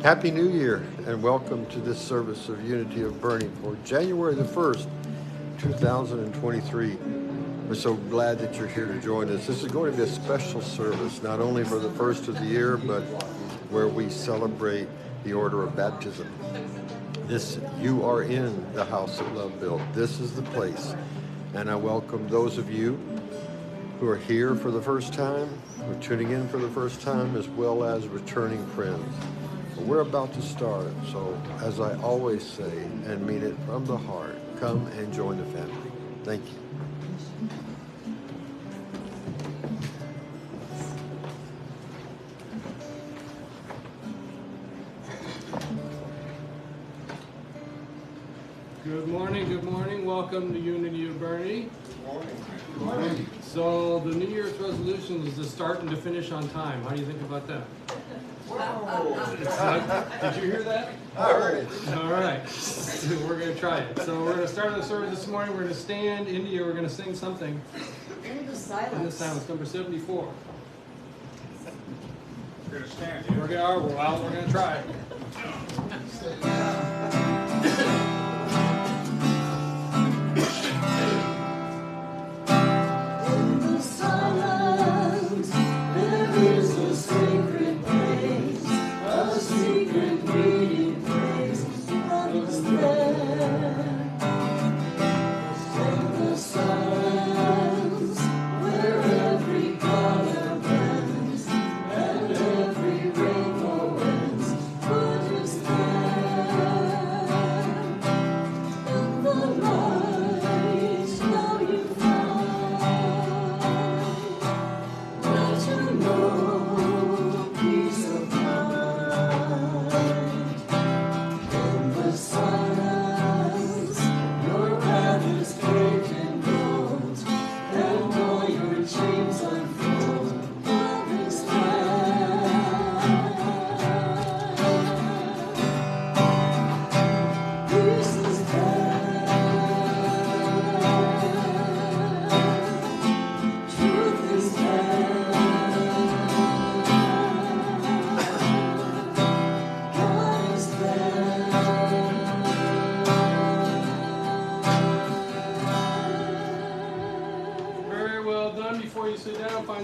Happy New Year and welcome to this service of Unity of Boerne for January the 1st, 2023. We're so glad that you're here to join us. This is going to be a special service, not only for the first of the year, but where we celebrate the order of baptism. You are in the house that love built. This is the place. And I welcome those of you who are here for the first time, who are tuning in for the first time, as well as returning friends. We're about to start, so as I always say and mean it from the heart, come and join the family. Thank you. Good morning. Welcome to Unity of Boerne. Good morning. So the New Year's resolution is to start and to finish on time. How do you think about that? Did you hear that? I heard it. All right. We're going to try it. So we're going to start the service this morning. We're going to stand. India, we're going to sing something. In the silence. In the silence, number 74. We're going to stand. We're going to try it.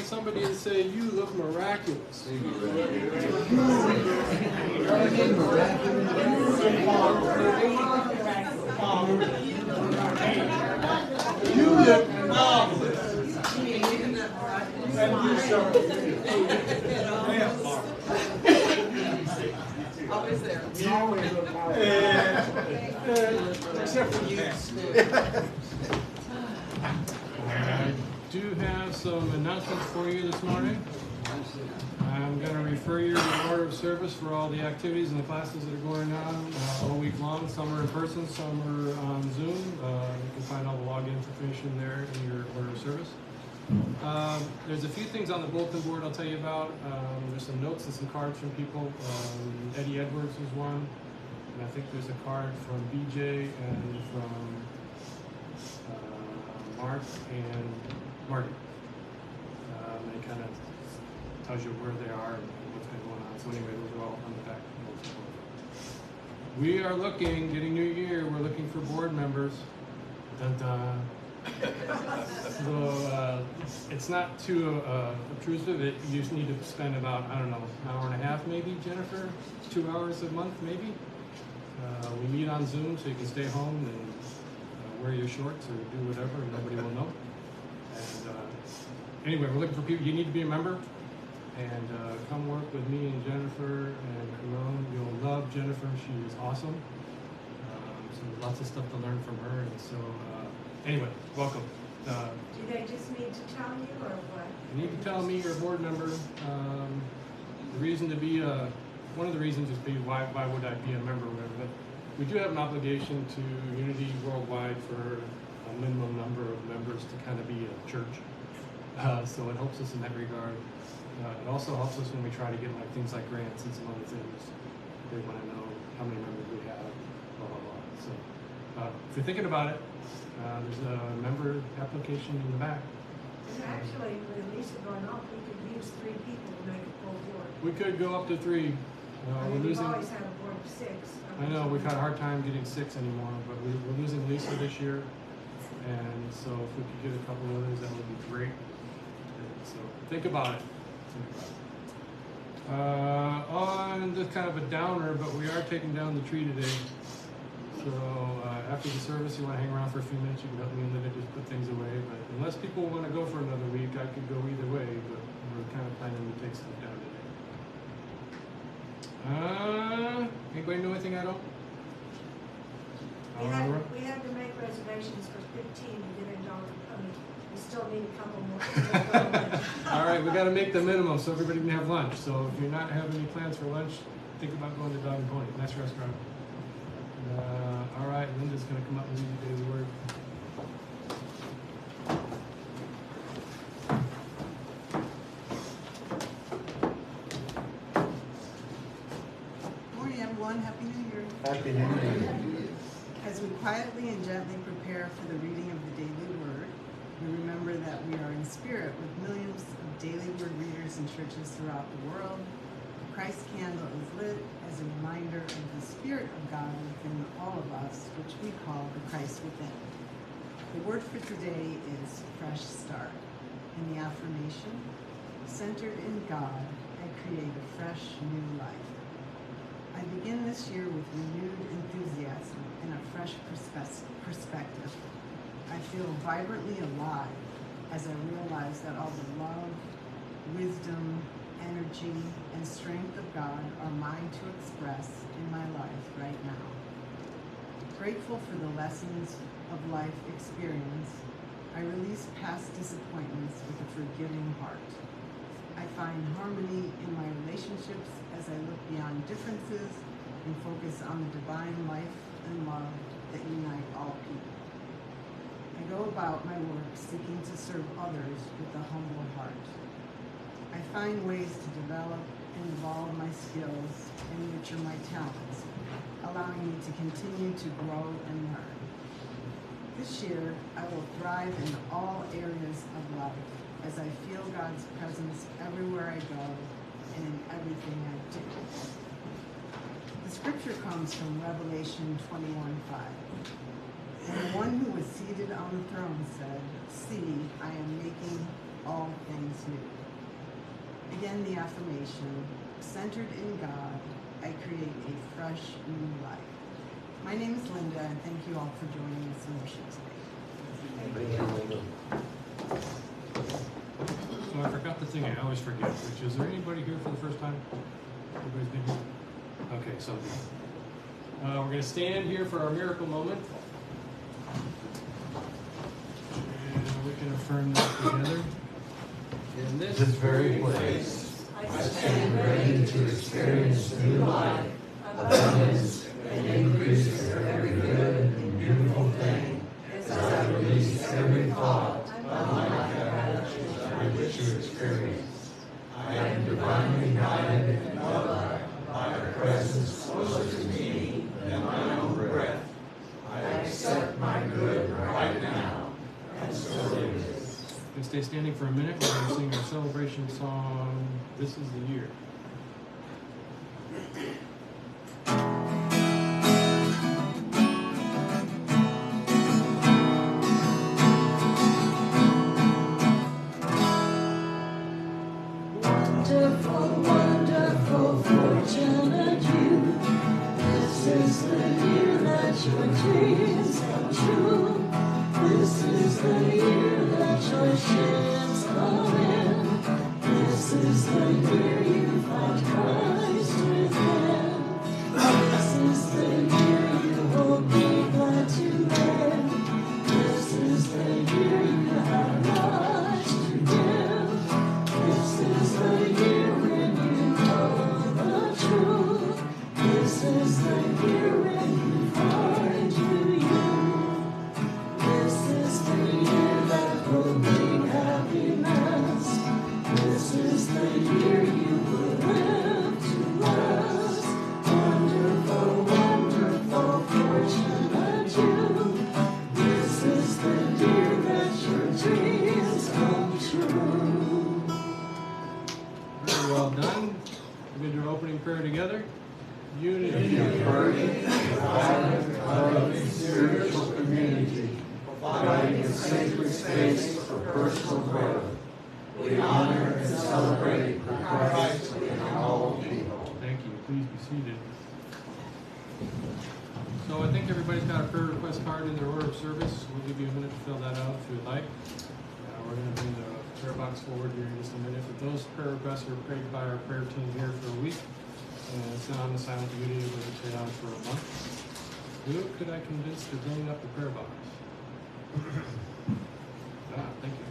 Somebody and say, "You look miraculous." You look marvelous. Always there. You always look marvelous. Except for you. I do have some announcements for you this morning. I'm going to refer you to the order of service for all the activities and the classes that are going on all week long. Some are in person, some are on Zoom. You can find all the login information there in your order of service. There's a few things on the bulletin board I'll tell you about. There's some notes and some cards from people. Eddie Edwards was one, and I think there's a card from BJ and from Mark and Marty. It kind of tells you where they are and what's been going on. So anyway, those are all on the back. We are getting New Year, we're looking for board members. Dun dun. So it's not too obtrusive. You just need to spend about, I don't know, an hour and a half maybe, Jennifer? 2 hours a month maybe? We meet on Zoom so you can stay home and wear your shorts or do whatever and nobody will know. And anyway, we're looking for people. You need to be a member and come work with me and Jennifer and Carone. You'll love Jennifer. She is awesome. So lots of stuff to learn from her. And so anyway, welcome. Do they just need to tell you or what? You need to tell me you're a board member. The reason to be one of the reasons is why would I be a member or whatever. But we do have an obligation to Unity worldwide for a minimum number of members to kind of be a church. So it helps us in that regard. It also helps us when we try to get things like grants and some other things. They want to know how many members we have, blah, blah, blah. So if you're thinking about it, there's a member application in the back. And actually, with Lisa going off, we could use 3 people to make a full board. We could go up to 3. I we're mean, we've losing. always had a board of 6. I know we've had a hard time getting 6 anymore, but we're losing Lisa this year, and so if we could get a couple others, that would be great. So think about it. On this kind of a downer, but we are taking down the tree today. So after the service, you want to hang around for a few minutes, you can help me and Linda just put things away. But unless people want to go for another week, I could go either way. But we're kind of planning to take stuff down today. Anybody know anything I don't? We had to make reservations for 15 to get into our pony. We still need a couple more. All right, we got to make the minimum so everybody can have lunch. So if you're not having any plans for lunch, think about going to Dog and Pony. Nice restaurant. All right, Linda's going to come up and read today's word. Morning, everyone. Happy New Year. Happy New Year. As we quietly and gently prepare for the reading of the daily word, we remember that we are in spirit with millions of daily word readers in churches throughout the world. The Christ candle is lit as a reminder of the Spirit of God within all of us, which we call the Christ within. The word for today is fresh start. And the affirmation, centered in God, I create a fresh new life. I begin this year with renewed enthusiasm and a fresh perspective. I feel vibrantly alive as I realize that all the love, wisdom, energy, and strength of God are mine to express in my life right now. Grateful for the lessons of life experience, I release past disappointments with a forgiving heart. I find harmony in my relationships as I look beyond differences and focus on the divine life and love that unite all people. I go about my work seeking to serve others with a humble heart. I find ways to develop and evolve my skills and nurture my talents, allowing me to continue to grow and learn. This year, I will thrive in all areas of life as I feel God's presence everywhere I go and in everything I do. The scripture comes from Revelation 21:5. And the one who was seated on the throne said, "See, I am making all things new." Again, the affirmation, centered in God, I create a fresh new life. My name is Linda, and thank you all for joining us in worship today. So I forgot the thing I always forget, which is there anybody here for the first time? Everybody's been here? Okay, so we're going to stand here for our miracle moment. And we can affirm that together. In this very place, I stand ready to experience new life, abundance, and increase of every good and beautiful thing, as I release every thought of my gratitude I wish to experience. I am divinely guided and loved by a presence closer to me than my own breath. I accept my good right now, and so it is. We're going to stay standing for a minute. We're going to sing our celebration song, "This is the Year." Wonderful, wonderful, fortunate you. This is the year that your dreams come true. This is the year that your ships come in. This is the year you find Christ within. This is the year you will be glad to live. This is the year you have much to give. This is the year when you know the truth. This is the year when you find you. This is the year that will bring happiness. This is the year you will live to last. Wonderful, wonderful, fortunate you. This is the year that your dreams come true. Very well done. We're going to do our opening prayer together. together? Unity of Boerne, love, spiritual community, providing a sacred space for personal growth. We honor and celebrate Christ in all people. Thank you. Please be seated. So I think everybody's got a prayer request card in their order of service. We'll give you a minute to fill that out if you'd like. We're going to bring the prayer box forward here in just a minute. But those prayer requests are prayed by our prayer team here for a week. And it's not on the silent community, but it's prayed on for a month. Who could I convince to bring up the prayer box? Thank you.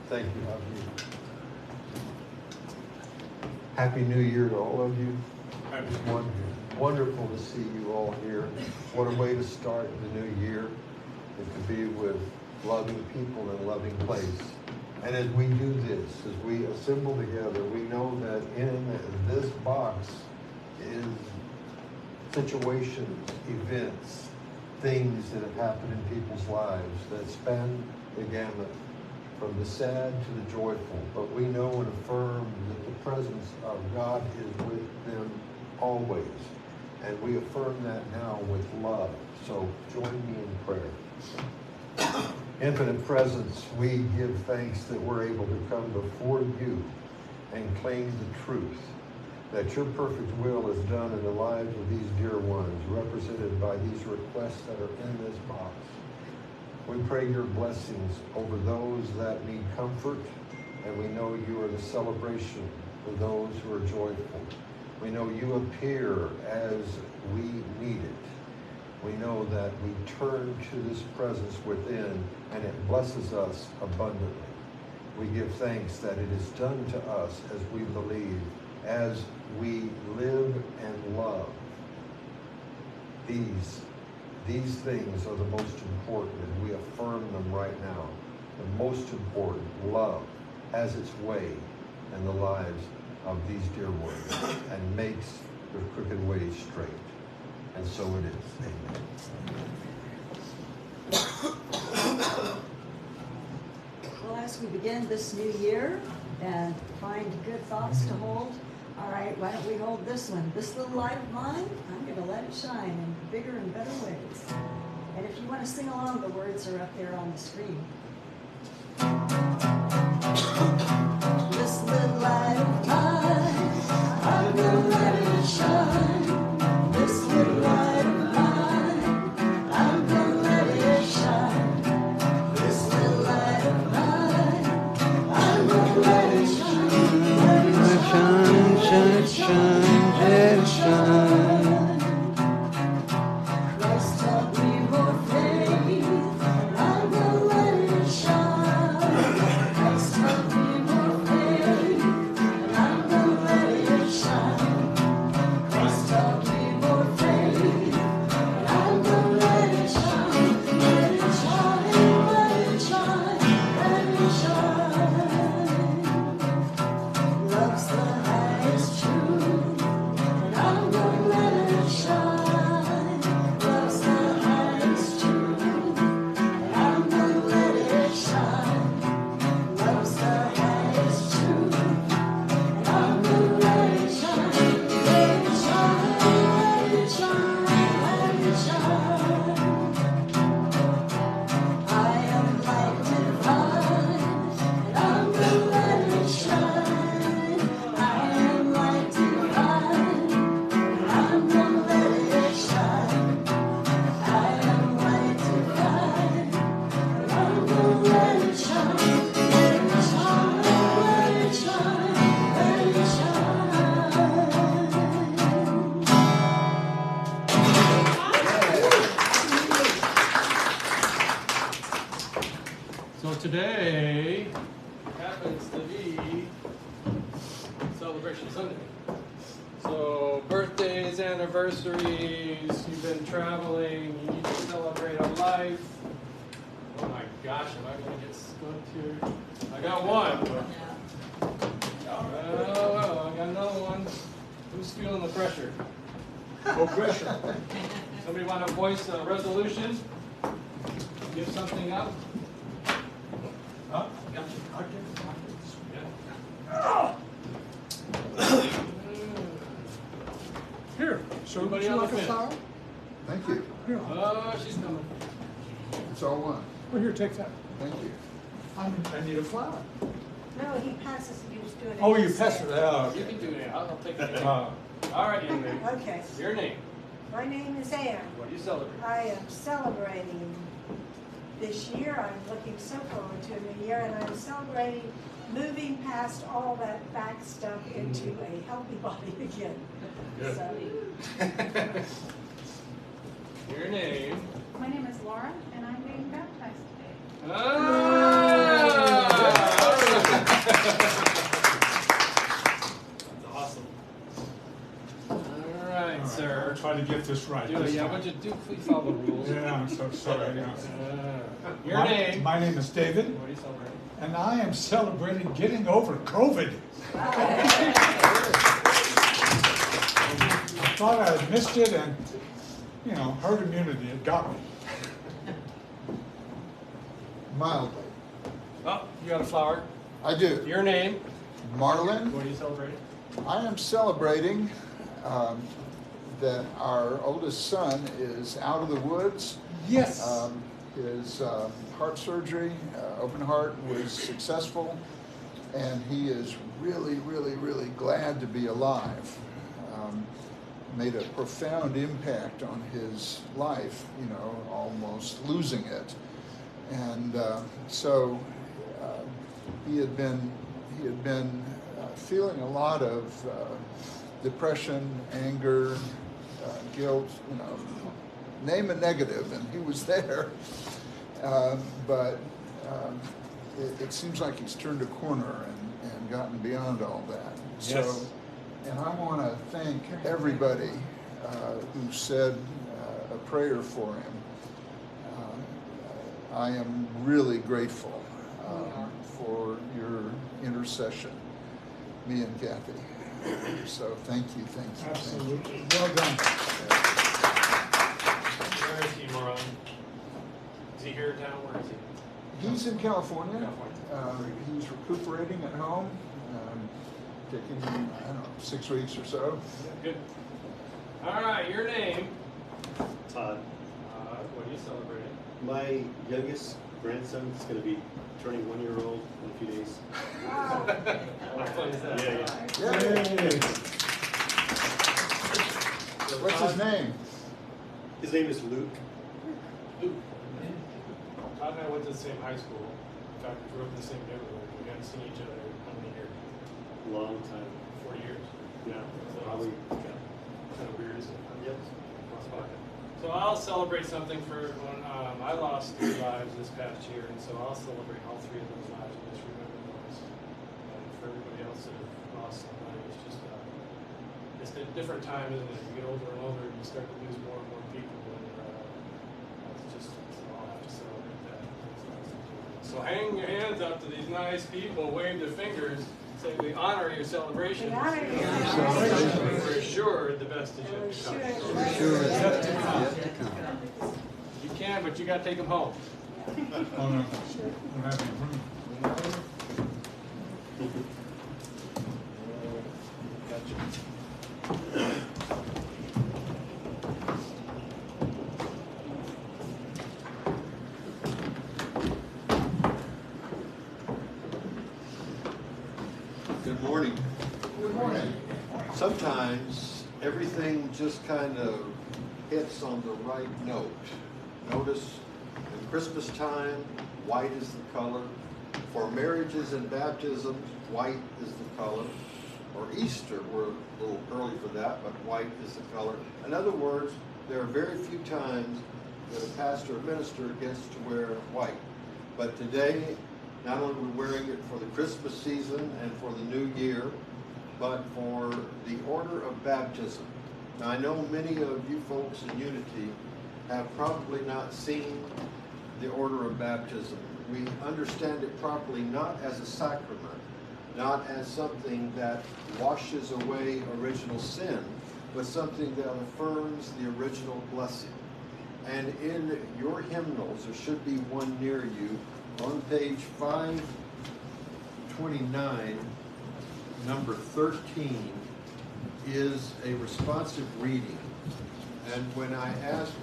Thank you. Happy New Year to all of you. Wonderful to see you all here. What a way to start the new year, and to be with loving people in a loving place. And as we do this, as we assemble together, we know that in this box is situations, events, things that have happened in people's lives that span the gamut from the sad to the joyful. But we know and affirm that the presence of God is with them always. And we affirm that now with love. So join me in prayer. Infinite presence, we give thanks that we're able to come before you and claim the truth that your perfect will is done in the lives of these dear ones, represented by these requests that are in this box. We pray your blessings over those that need comfort, and we know you are the celebration for those who are joyful. We know you appear as we need it. We know that we turn to this presence within, and it blesses us abundantly. We give thanks that it is done to us as we believe, as we live and love. These things are the most important, and we affirm them right now. The most important, love, has its way in the lives of these dear ones and makes the crooked ways straight. And so it is. Amen. Well, as we begin this new year and find good thoughts to hold, all right, why don't we hold this one? This little light of mine, I'm going to let it shine in bigger and better ways. And if you want to sing along, the words are up there on the screen. This little light of mine, I'm going to let it shine. This little light of mine, I'm going to let it shine. This little light of mine, I'm going to let it shine. Let it shine, shine, shine, let it shine. Christ taught me more faith, and I'm going to let it shine. Christ taught me more faith, and I'm going to let it shine. Christ taught me more faith, and I'm going to let it shine. Let it shine, let it shine, let it shine. Love's the highest truth, and I'm going to let it shine. Love's the highest truth, and I'm going to let it shine. Love's the highest truth, and I'm going to let it shine. Let it shine, let it shine, let it shine. I am light divine, and I'm going to let it shine. I am light divine, and I'm going to let it shine. I am light divine, and I'm going to let it shine. Let it shine, let it shine, let it So today happens to be Celebration Sunday. So birthdays, anniversaries, you've been traveling, you need to celebrate a life. Oh my gosh, am I going to get skunked here? I got one. Oh, well, I got another one. Who's feeling the pressure? No pressure. Somebody want to voice a resolution? Give something up? Huh? Yeah. Here, so would Anybody you on like the a fence? flower? Thank you. Here, Oh, she's coming. It's all one. well, here, take that. Thank you. I need a flower. No, he passes, you just do it. Oh, as you pass said. it, oh, You okay. can do it. I'll take it. Uh, All right, young lady. Okay, Your name. my name is Ann. What do you celebrate? I am celebrating this year. I'm looking so forward to a new year, and I'm celebrating moving past all that back stuff into a healthy body again. Good. So, Your name. My name is Laura, and I'm being baptized today. That's awesome. All right, all right, sir. I'll try to get this right. Do it, this yeah, time. would you do, please follow the rules. Yeah, I'm so sorry. Yeah. Your My- name. My name is David, What do you celebrate? and I am celebrating getting over COVID. I thought I had missed it, and, you know, herd immunity, it got me. Mildly. Oh, you got a flower. I do. Your name. Marlin, What are you celebrating? I am celebrating that our oldest son is out of the woods. Yes. His heart surgery, open heart, was successful, and he is really, really, really glad to be alive. Made a profound impact on his life, you know, almost losing it. And so he had been feeling a lot of depression, anger, guilt, you know, name a negative, and he was there. But it seems like he's turned a corner and gotten beyond all that. Yes. So, and I want to thank everybody who said a prayer for him. I am really grateful for your intercession, me and Kathy. So thank you, thank you. Thank Absolutely. Well done. Where is he, Moran? Is he here in town? Where is he? you. He's in California. California. He's recuperating at home, taking, I don't know, 6 weeks or so. Good. All right, your name. Todd, What are you celebrating? my youngest grandson is going to be turning 1 year old in a few days. wow. How fun is that? Yeah. Yay. So What's his name? His name is Luke. Luke. Todd and I went to the same high school. In fact, we grew up in the same neighborhood. We hadn't seen each other how many years? Long time. 40 years. Yeah, So probably. kind of weird, isn't it? Yep. So I'll celebrate something for when I lost 3 lives this past year, and so I'll celebrate all 3 of those lives and just remember those. And for everybody else that have lost somebody, it's just it's a different time, isn't it? You get older and older, and you start to lose more and more people, and I'll have to celebrate that. So hang your hands up to these nice people, wave their fingers, say we honor your celebration. We honor your celebration. We're assured the best is We're yet to come. sure. Sure. Yet to come. You can, but you got to take them home. Oh, no. Don't have any room. Good morning. Good morning. Sometimes everything just kind of hits on the right note. Notice at Christmas time, white is the color. For marriages and baptisms, white is the color. Or Easter, we're a little early for that, but white is the color. In other words, there are very few times that a pastor or minister gets to wear white. But today, not only are we wearing it for the Christmas season and for the new year, but for the order of baptism. Now, I know many of you folks in Unity have probably not seen the order of baptism. We understand it properly not as a sacrament, not as something that washes away original sin, but something that affirms the original blessing. And in your hymnals, there should be one near you, on page 529, number 13, is a responsive reading. And when I asked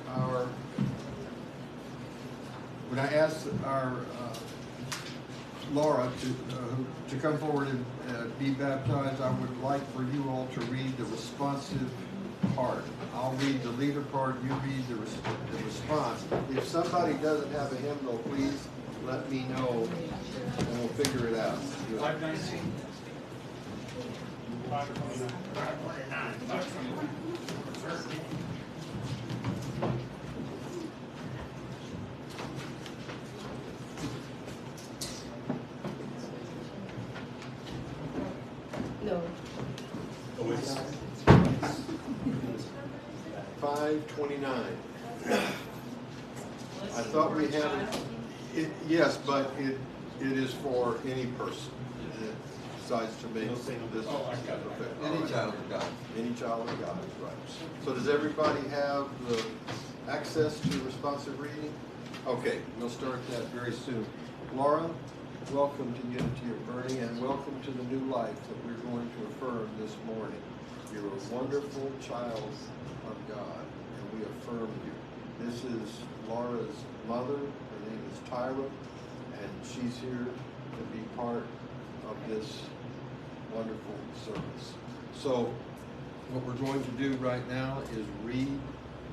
our Laura to come forward and be baptized, I would like for you all to read the responsive part. I'll read the leader part, you read the response. If somebody doesn't have a hymnal, please let me know and we'll figure it out. 519. 529. I thought we had it, yes, but it is for any person that decides to make this. Oh, I got it. Okay. Any child of God. Any child of God, right. So does everybody have the access to responsive reading? Okay, we'll start that very soon. Laura, welcome to Unity of Boerne and welcome to the new life that we're going to affirm this morning. You're a wonderful child of God, and we affirm you. This is Laura's mother. Her name is Tyra, and she's here to be part of this wonderful service. So what we're going to do right now is read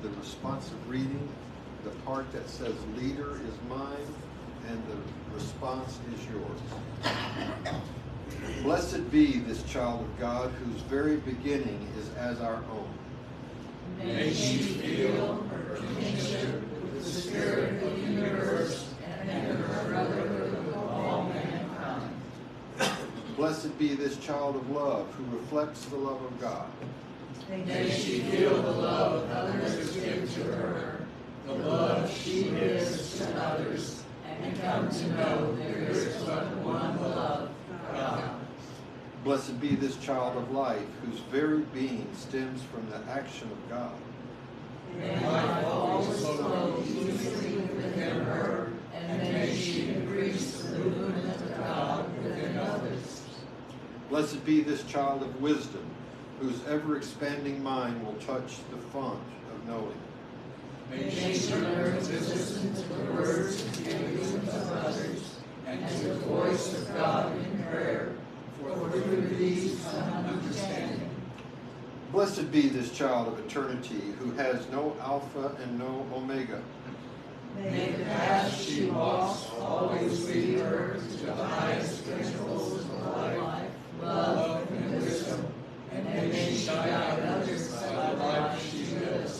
the responsive reading, the part that says leader is mine, and the response is yours. Blessed be this child of God whose very beginning is as our own. May she feel her kinship with the Spirit of the universe and her brotherhood of all mankind. Blessed be this child of love who reflects the love of God. May she feel the love others give to her, the love she gives to others, and come to know there is but one love, God. Blessed be this child of life whose very being stems from the action of God. May life always flow easily within her, and may she increase the movement of God within others. Blessed be this child of wisdom whose ever-expanding mind will touch the font of knowing. May she learn to listen to the words and feelings of others, and to the voice of God in prayer, for through these come understanding. Blessed be this child of eternity who has no Alpha and no Omega. May the path she walks always lead her to the highest principles of life, love, and wisdom, and may she guide others by the life she lives.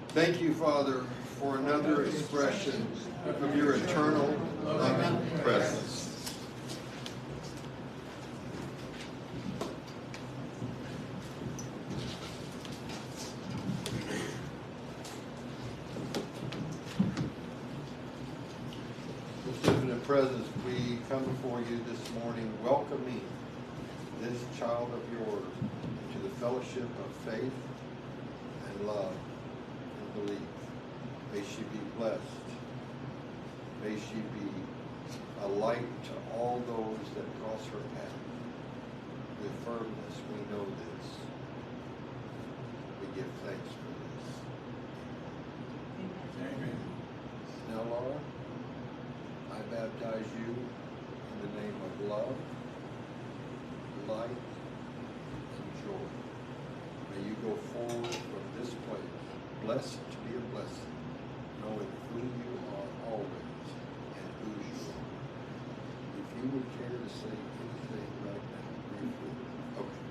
Thank you, Father, for another expression of your eternal loving presence. Most infinite presence, we come before you this morning welcoming this child of yours into the fellowship of faith and love and belief. May she be blessed. May she be a light to all those that cross her path. We affirm this. We know this. We give thanks for this. Amen. Now, Laura, I baptize you in the name of love, light, and joy. May you go forward from this place, blessed to be a blessing, knowing who you are always and whose you are. If you would care to say anything right now, briefly. Okay.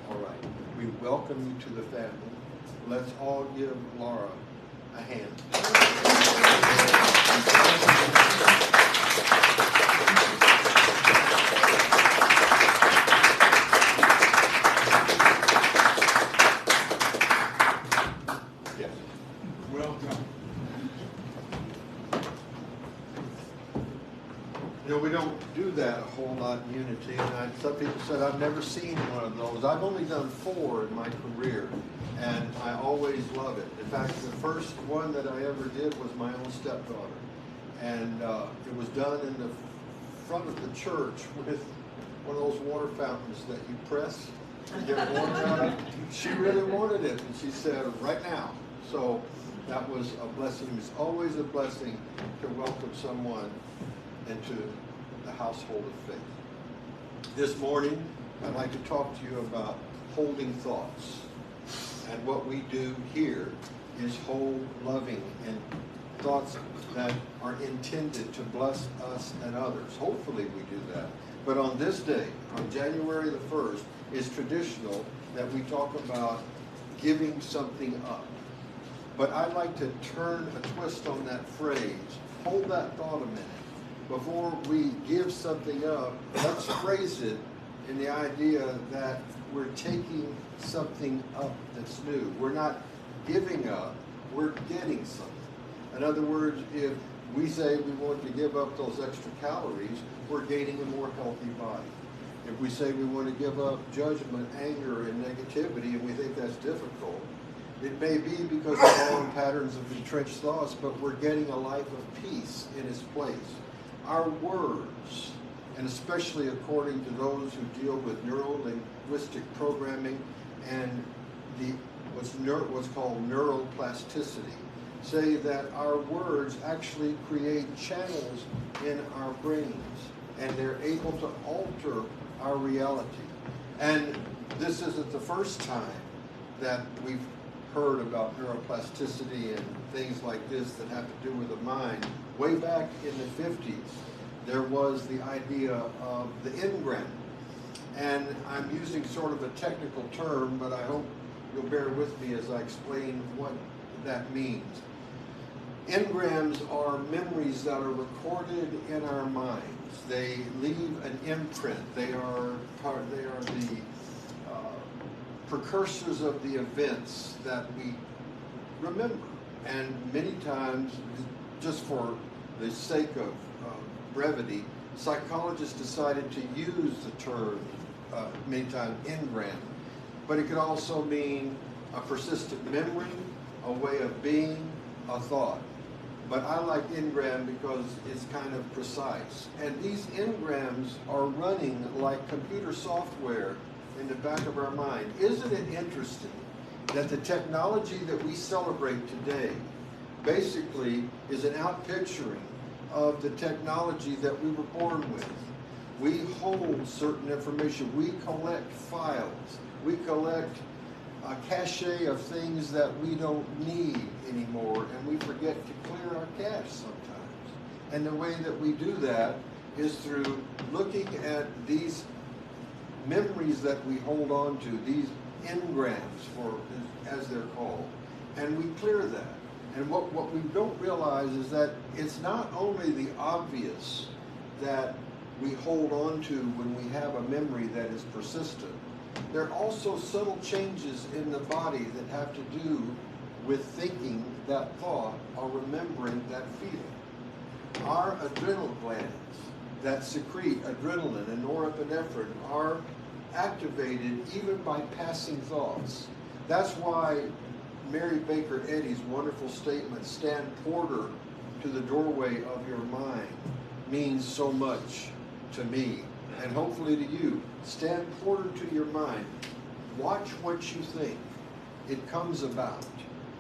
All right. We welcome you to the family. Let's all give Laura a hand. Yes. Welcome. You know, we don't do that a whole lot in Unity, and some people said I've never seen one of those. I've only done 4 in my career, and I always love it. In fact, the first one that I ever did was my own stepdaughter, and it was done in the front of the church with one of those water fountains that you press and get water out of. She really wanted it, and she said, right now. So that was a blessing. It's always a blessing to welcome someone into the household of faith. This morning, I'd like to talk to you about holding thoughts. And what we do here is hold loving and thoughts that are intended to bless us and others. Hopefully we do that. But on this day, on January the 1st, it's traditional that we talk about giving something up. But I'd like to turn a twist on that phrase. Hold that thought a minute. Before we give something up, let's phrase it in the idea that we're taking something up that's new. We're not giving up, we're getting something. In other words, if we say we want to give up those extra calories, we're gaining a more healthy body. If we say we want to give up judgment, anger, and negativity, and we think that's difficult, it may be because of long patterns of entrenched thoughts, but we're getting a life of peace in its place. Our words, and especially according to those who deal with neuro-linguistic programming and what's called neuroplasticity, say that our words actually create channels in our brains, and they're able to alter our reality. And this isn't the first time that we've heard about neuroplasticity and things like this that have to do with the mind. Way back in the 50s, there was the idea of the engram. And I'm using sort of a technical term, but I hope you'll bear with me as I explain what that means. Engrams are memories that are recorded in our minds. They leave an imprint. They are the precursors of the events that we remember. And many times, just for the sake of brevity, psychologists decided to use the term many times engram. But it could also mean a persistent memory, a way of being, a thought. But I like engram because it's kind of precise. And these engrams are running like computer software in the back of our mind. Isn't it interesting that the technology that we celebrate today basically is an outpicturing of the technology that we were born with? We hold certain information. We collect files. We collect a cache of things that we don't need anymore, and we forget to clear our cache sometimes. And the way that we do that is through looking at these memories that we hold on to, these engrams, as they're called, and we clear that. And what we don't realize is that it's not only the obvious that we hold on to when we have a memory that is persistent. There are also subtle changes in the body that have to do with thinking that thought or remembering that feeling. Our adrenal glands that secrete adrenaline and norepinephrine are activated even by passing thoughts. That's why Mary Baker Eddy's wonderful statement, "Stand porter to the doorway of your mind," means so much to me, and hopefully to you. Stand porter to your mind. Watch what you think. It comes about.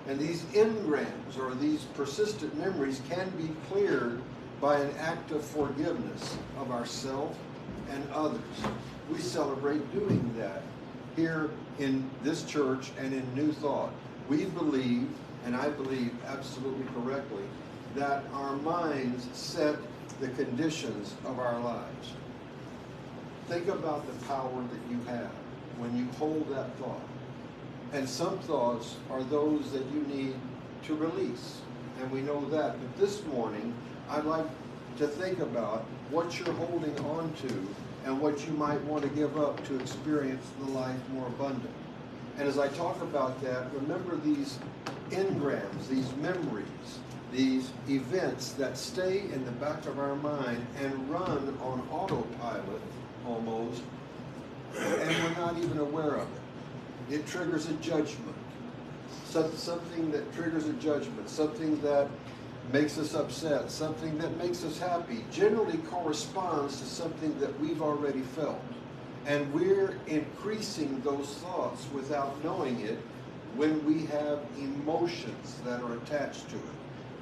And these engrams, or these persistent memories, can be cleared by an act of forgiveness of ourselves and others. We celebrate doing that here in this church and in New Thought. We believe, and I believe absolutely correctly, that our minds set the conditions of our lives. Think about the power that you have when you hold that thought. And some thoughts are those that you need to release, and we know that. But this morning, I'd like to think about what you're holding on to and what you might want to give up to experience the life more abundant. And as I talk about that, remember these engrams, these memories these events that stay in the back of our mind and run on autopilot almost, and we're not even aware of it. It triggers a judgment. Something that triggers a judgment, something that makes us upset, something that makes us happy, generally corresponds to something that we've already felt. And we're increasing those thoughts without knowing it when we have emotions that are attached to it.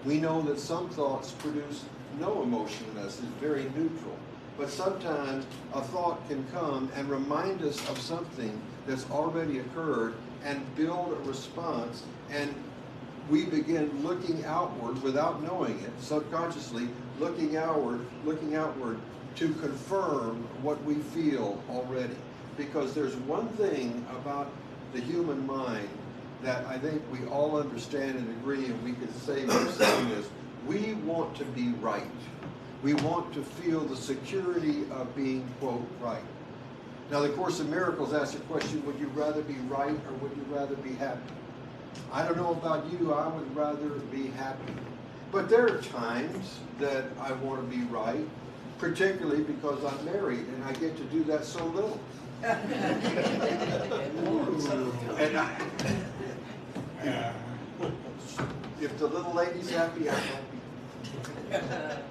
We know that some thoughts produce no emotion in us, it's very neutral. But sometimes a thought can come and remind us of something that's already occurred and build a response, and we begin looking outward without knowing it, subconsciously looking outward to confirm what we feel already. Because there's one thing about the human mind that I think we all understand and agree, and we could say we're saying this: we want to be right. We want to feel the security of being, quote, right. Now, the Course in Miracles asks the question, would you rather be right or would you rather be happy? I don't know about you, I would rather be happy. But there are times that I want to be right, particularly because I'm married and I get to do that so little. And if the little lady's happy, I'm happy.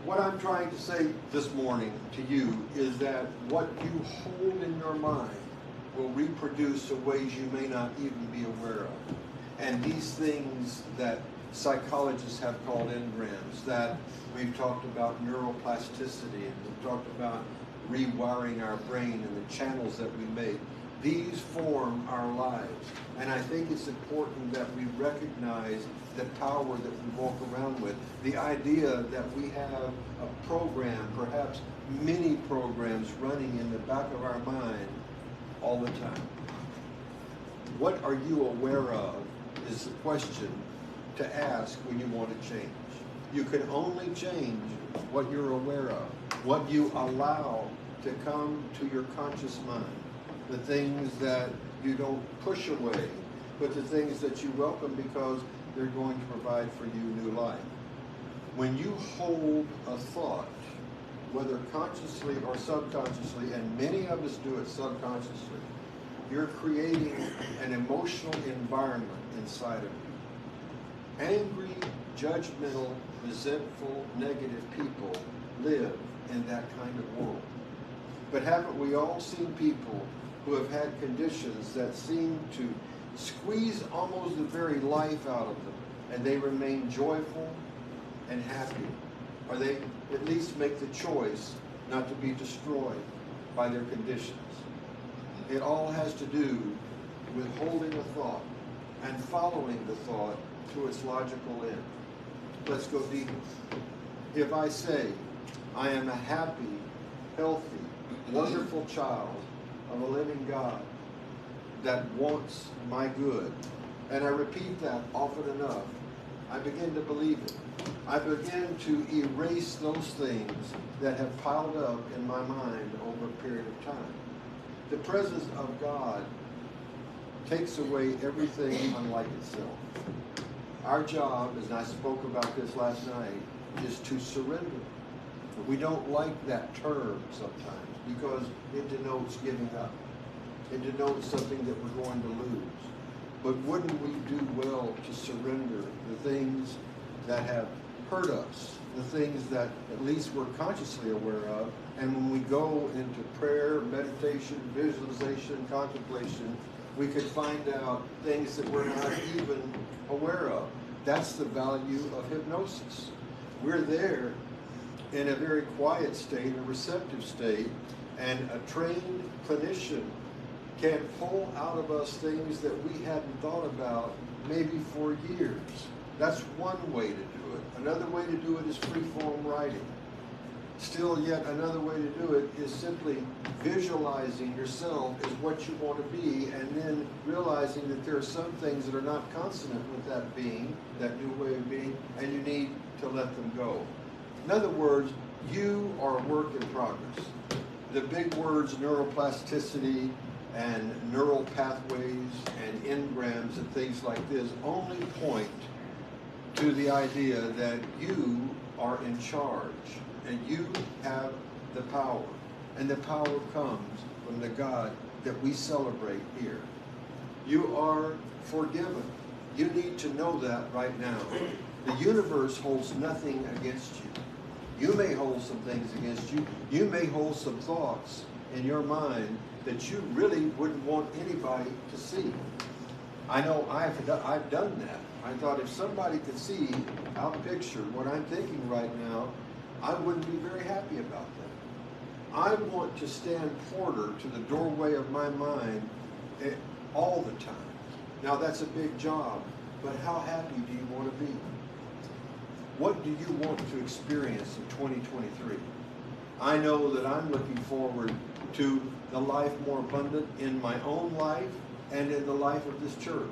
What I'm trying to say this morning to you is that what you hold in your mind will reproduce in ways you may not even be aware of. And these things that psychologists have called engrams, that we've talked about neuroplasticity, and we've talked about rewiring our brain and the channels that we make, these form our lives. And I think it's important that we recognize the power that we walk around with. The idea that we have a program, perhaps many programs running in the back of our mind all the time. What are you aware of is the question to ask when you want to change. You can only change what you're aware of, what you allow to come to your conscious mind, the things that you don't push away, but the things that you welcome because they're going to provide for you new life. When you hold a thought, whether consciously or subconsciously, and many of us do it subconsciously, you're creating an emotional environment inside of you. Angry, judgmental, resentful, negative people live in that kind of world. But haven't we all seen people who have had conditions that seem to squeeze almost the very life out of them, and they remain joyful and happy? Or they at least make the choice not to be destroyed by their conditions. It all has to do with holding a thought and following the thought to its logical end. Let's go deeper. If I say, I am a happy, healthy, wonderful child of a living God that wants my good, and I repeat that often enough, I begin to believe it. I begin to erase those things that have piled up in my mind over a period of time. The presence of God takes away everything unlike itself. Our job, as I spoke about this last night, is to surrender. We don't like that term sometimes because it denotes giving up. It denotes something that we're going to lose. But wouldn't we do well to surrender the things that have hurt us, the things that at least we're consciously aware of, and when we go into prayer, meditation, visualization, contemplation, we could find out things that we're not even aware of. That's the value of hypnosis. We're there in a very quiet state, a receptive state, and a trained clinician can pull out of us things that we hadn't thought about maybe for years. That's one way to do it. Another way to do it is free-form writing. Still yet another way to do it is simply visualizing yourself as what you want to be, and then realizing that there are some things that are not consonant with that being, that new way of being, and you need to let them go. In other words, you are a work in progress. The big words neuroplasticity and neural pathways and engrams and things like this only point to the idea that you are in charge and you have the power. And the power comes from the God that we celebrate here. You are forgiven. You need to know that right now. The universe holds nothing against you. You may hold some things against you. You may hold some thoughts in your mind that you really wouldn't want anybody to see. I know I've done that. I thought if somebody could see out picture what I'm thinking right now, I wouldn't be very happy about that. I want to stand porter to the doorway of my mind all the time. Now that's a big job, but how happy do you want to be? What do you want to experience in 2023? I know that I'm looking forward to the life more abundant in my own life and in the life of this church.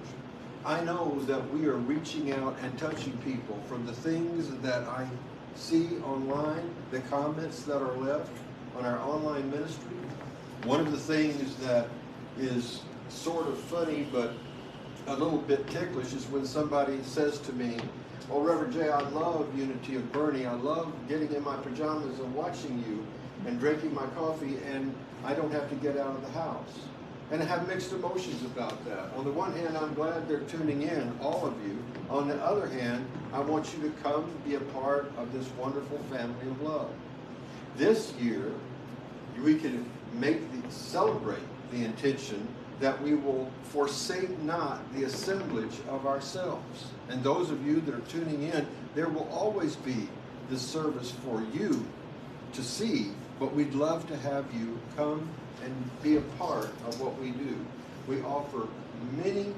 I know that we are reaching out and touching people from the things that I see online, the comments that are left on our online ministry. One of the things that is sort of funny but a little bit ticklish is when somebody says to me, "Oh, Reverend Jay, I love Unity of Boerne. I love getting in my pajamas and watching you and drinking my coffee, and I don't have to get out of the house." And I have mixed emotions about that. On the one hand, I'm glad they're tuning in, all of you. On the other hand, I want you to come be a part of this wonderful family of love. This year, we can celebrate the intention that we will forsake not the assemblage of ourselves. And those of you that are tuning in, there will always be this service for you to see, but we'd love to have you come and be a part of what we do. We offer many,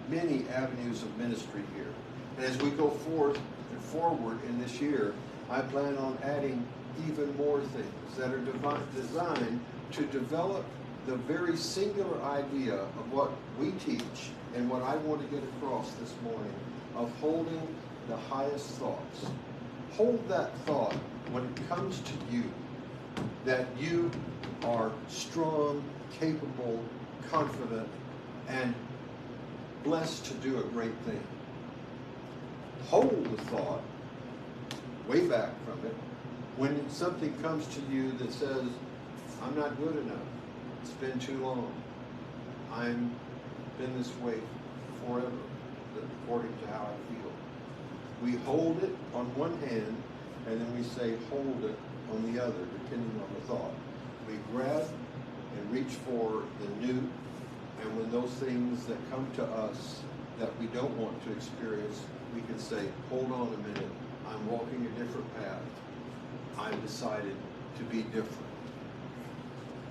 many avenues of ministry here. And as we go forward in this year, I plan on adding even more things that are designed to develop the very singular idea of what we teach and what I want to get across this morning of holding the highest thoughts. Hold that thought when it comes to you, that you are strong, capable, confident, and blessed to do a great thing. Hold the thought way back from it when something comes to you that says, "I'm not good enough. It's been too long. I've been this way forever," according to how I feel. We hold it on one hand, and then we say, hold it on the other, depending on the thought. We grab and reach for the new, and when those things that come to us that we don't want to experience, we can say, hold on a minute, I'm walking a different path. I've decided to be different.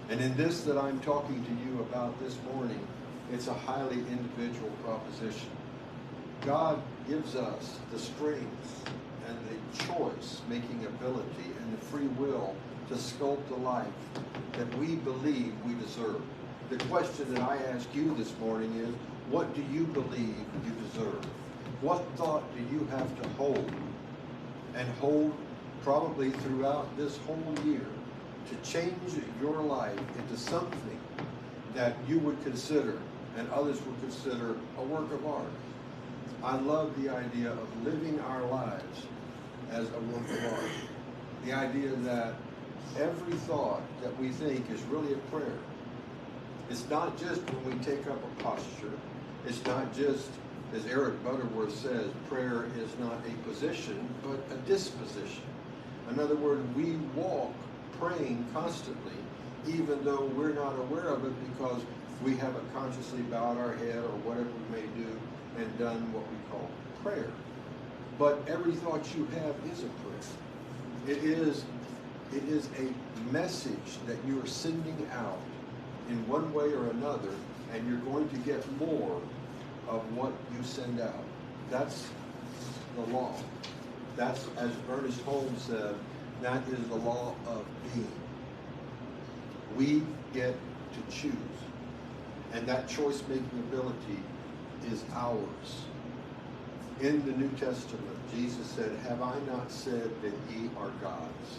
And in this that I'm talking to you about this morning, it's a highly individual proposition. God gives us the strength and the choice-making ability and the free will to sculpt the life that we believe we deserve. The question that I ask you this morning is, what do you believe you deserve? What thought do you have to hold, and hold probably throughout this whole year, to change your life into something that you would consider and others would consider a work of art? I love the idea of living our lives as a work of art. The idea that every thought that we think is really a prayer. It's not just when we take up a posture. It's not just, as Eric Butterworth says, prayer is not a position, but a disposition. In other words, we walk praying constantly, even though we're not aware of it because we haven't consciously bowed our head or whatever we may do and done what we call prayer. But every thought you have is a prayer. It is a message that you are sending out in one way or another, and you're going to get more of what you send out. That's the law. That's, as Ernest Holmes said, that is the law of being. We get to choose, and that choice-making ability is ours. In the New Testament, Jesus said, "Have I not said that ye are gods?"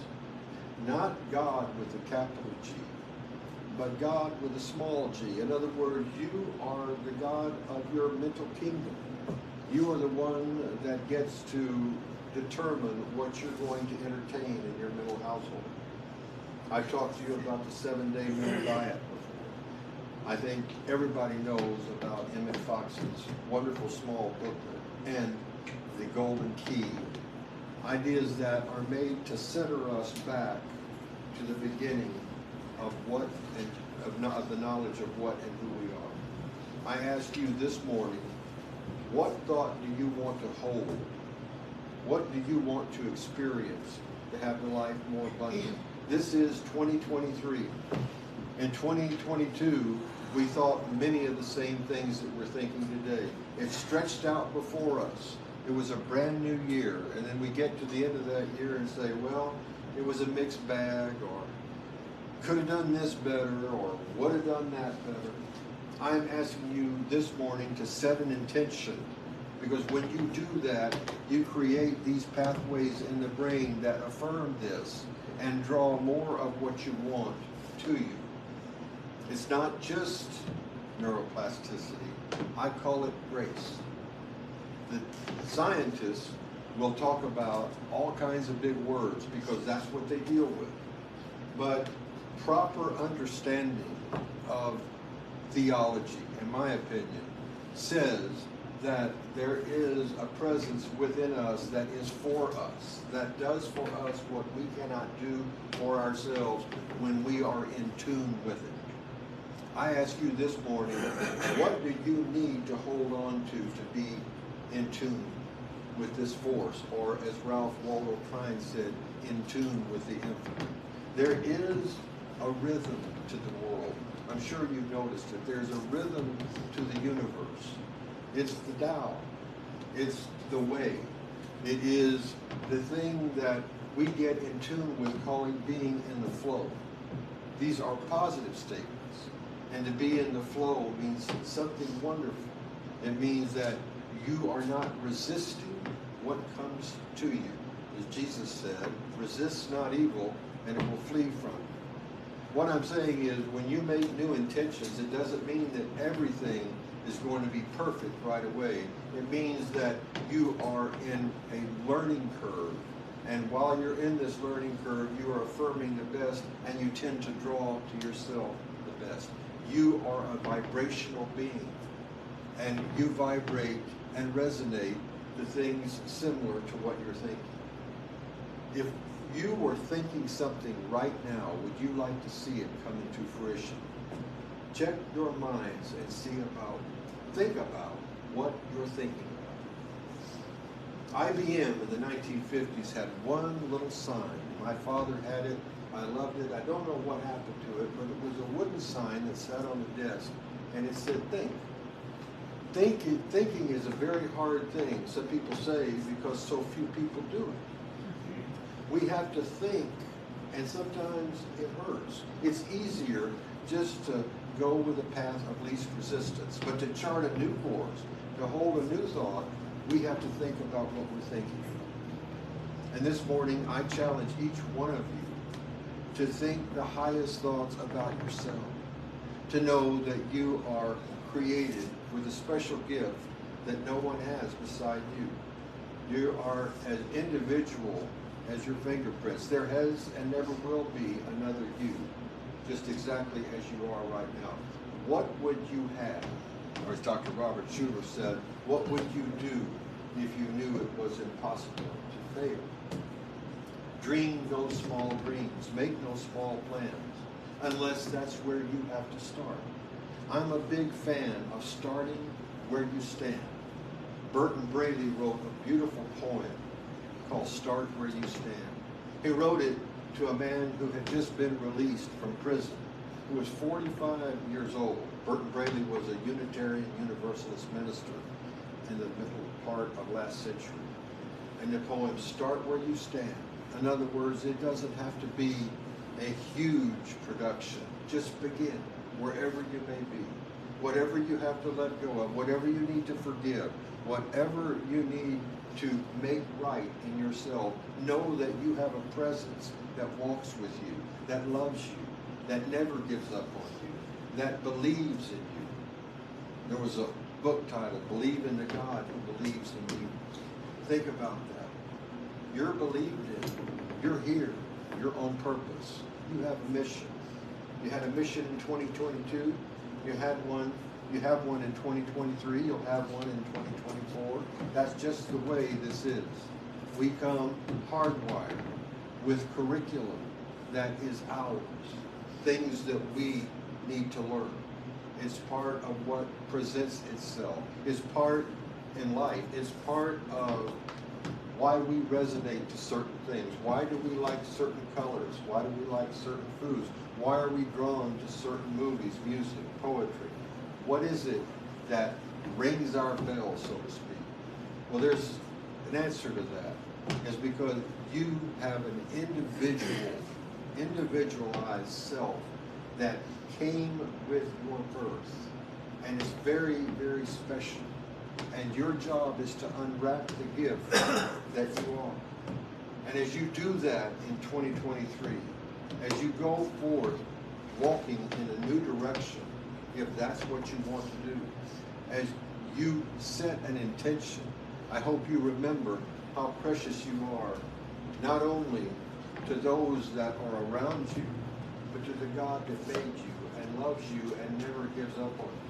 Not God with a capital G, but God with a small g. In other words, you are the God of your mental kingdom. You are the one that gets to determine what you're going to entertain in your middle household. I've talked to you about the 7-day meal diet before. I think everybody knows about Emmett Fox's wonderful small booklet and the Golden Key. Ideas that are made to center us back to the beginning of what and of the knowledge of what and who we are. I ask you this morning, what thought do you want to hold? What do you want to experience to have the life more abundant? This is 2023. In 2022, we thought many of the same things that we're thinking today. It stretched out before us. It was a brand new year, and then we get to the end of that year and say, well, it was a mixed bag, or could have done this better, or would have done that better. I'm asking you this morning to set an intention, because when you do that, you create these pathways in the brain that affirm this and draw more of what you want to you. It's not just neuroplasticity. I call it grace. The scientists will talk about all kinds of big words because that's what they deal with. But proper understanding of theology, in my opinion, says that there is a presence within us that is for us, that does for us what we cannot do for ourselves when we are in tune with it. I ask you this morning, what do you need to hold on to be in tune with this force, or as Ralph Waldo Klein said, in tune with the infinite? There is a rhythm to the world. I'm sure you've noticed it. There's a rhythm to the universe. It's the Tao. It's the way. It is the thing that we get in tune with, calling being in the flow. These are positive statements. And to be in the flow means something wonderful. It means that you are not resisting what comes to you. As Jesus said, resist not evil and it will flee from you. What I'm saying is, when you make new intentions, it doesn't mean that everything is going to be perfect right away. It means that you are in a learning curve. And while you're in this learning curve, you are affirming the best, and you tend to draw to yourself the best. You are a vibrational being, and you vibrate and resonate to things similar to what you're thinking. If you were thinking something right now, would you like to see it come into fruition? Check your minds and think about what you're thinking about. IBM in the 1950s had one little sign. My father had it. I loved it. I don't know what happened to it, but it was a wooden sign that sat on the desk, and it said, think. Thinking is a very hard thing, some people say, because so few people do it. We have to think, and sometimes it hurts. It's easier just to go with the path of least resistance, but to chart a new course, to hold a new thought, we have to think about what we're thinking. And this morning, I challenge each one of you to think the highest thoughts about yourself, to know that you are created with a special gift that no one has beside you. You are as individual as your fingerprints. There has and never will be another you, just exactly as you are right now. What would you have? Or as Dr. Robert Schuller said, what would you do if you knew it was impossible to fail? Dream no small dreams. Make no small plans, unless that's where you have to start. I'm a big fan of starting where you stand. Burton Braley wrote a beautiful poem called Start Where You Stand. He wrote it to a man who had just been released from prison, who was 45 years old. Burton Braley was a Unitarian Universalist minister in the middle part of last century. And the poem, Start Where You Stand. In other words, it doesn't have to be a huge production. Just begin wherever you may be. Whatever you have to let go of, whatever you need to forgive, whatever you need to make right in yourself, know that you have a presence that walks with you, that loves you, that never gives up on you, that believes in you. There was a book title, Believe in the God Who Believes in You. Think about that. You're believed in. You're here. You're on purpose. You have a mission. You had a mission in 2022. You have one in 2023. You'll have one in 2024. That's just the way this is. We come hardwired with curriculum that is ours. Things that we need to learn. It's part of what presents itself. It's part in life. It's part of why we resonate to certain things. Why do we like certain colors? Why do we like certain foods? Why are we drawn to certain movies, music, poetry? What is it that rings our bell, so to speak? Well, there's an answer to that. It's because you have an individualized self that came with your birth, and it's very, very special. And your job is to unwrap the gift that you are. And as you do that in 2023, as you go forth walking in a new direction, if that's what you want to do, as you set an intention, I hope you remember how precious you are, not only to those that are around you, but to the God that made you and loves you and never gives up on you.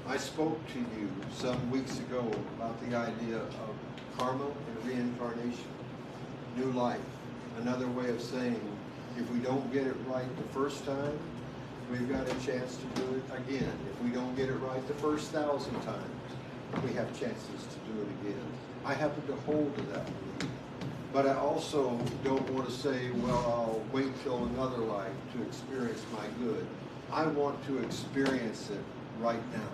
I spoke to you some weeks ago about the idea of karma and reincarnation, new life. Another way of saying, if we don't get it right the first time, we've got a chance to do it again. If we don't get it right the first 1,000 times, we have chances to do it again. I happen to hold to that belief. But I also don't want to say, well, I'll wait till another life to experience my good. I want to experience it right now.